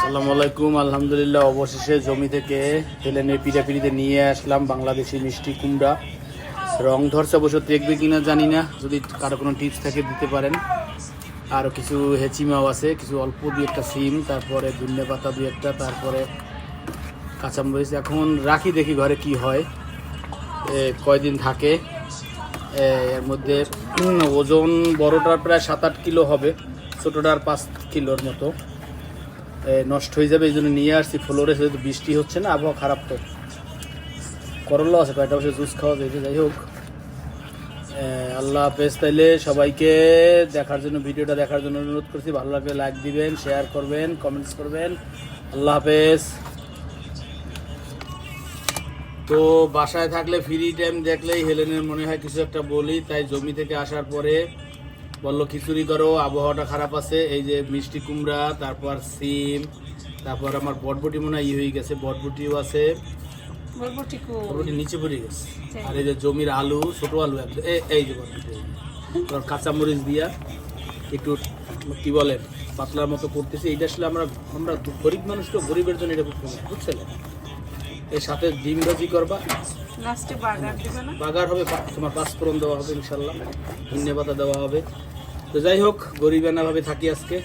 আসসালামু আলাইকুম। আলহামদুলিল্লাহ, অবশেষে জমি থেকে হেলেনের পিঠাপিঠিতে নিয়ে আসলাম বাংলাদেশি মিষ্টি কুমড়া। রং ধরছে অবশ্য, দেখবে কিনা জানি না, যদি কারো কোনো টিপস থাকে দিতে পারেন। আরও কিছু হেচিমাও আছে, কিছু অল্প দুই একটা সিম, তারপরে ধনে পাতা দুই একটা, তারপরে কাঁচামরিচ। এখন রাখি, দেখি ঘরে কি হয়, কয়দিন থাকে। এর মধ্যে ওজন বড়টার প্রায় 7-8 কিলো হবে, ছোটোটার 5 কিলোর মতো। নষ্ট হয়ে যাবে, এই জন্য নিয়ে আসছি ফ্লোরে। যেহেতু বৃষ্টি হচ্ছে না, আবহাওয়া খারাপ, তো করল্লা আছে কয়েকটা, বসে জুস খাওয়া যাবে। যাই হোক, আল্লাহ হাফেজ। তাইলে সবাইকে দেখার জন্য, ভিডিওটা দেখার জন্য অনুরোধ করছি। ভালো লাগলে লাইক দিবেন, শেয়ার করবেন, কমেন্টস করবেন। আল্লাহ হাফেজ। তো বাসায় থাকলে ফ্রি টাইম দেখলেই হেলেনের মনে হয় কিছু একটা বলি, তাই জমি থেকে আসার পরে বললো খিচুড়ি করো, আবহাওয়াটা খারাপ আছে। এই যে মিষ্টি কুমড়া, তারপর সিম, তারপর আমার বটবটি মনে হয় হয়ে গেছে, বটবটিও আছে, বটবটি নিচে পড়ে গেছে। আর এই যে জমির আলু, ছোট আলু একদম, এই যে বটবটি, কাঁচামরিচ দিয়া একটু কি বলে পাতলার মতো করতেছি। এইটা আসলে আমরা গরিব মানুষ, তো গরিবের জন্য এটা করতে হবে, বুঝছেন। এর সাথে ডিম ভাজি করবা, বাগার হবে, তোমার 5 ফোড়ন দেওয়া হবে ইনশাল্লাহ, ধনে পাতা দেওয়া হবে। তো যাই হোক, গরিবানা ভাবে থাকি আজকে।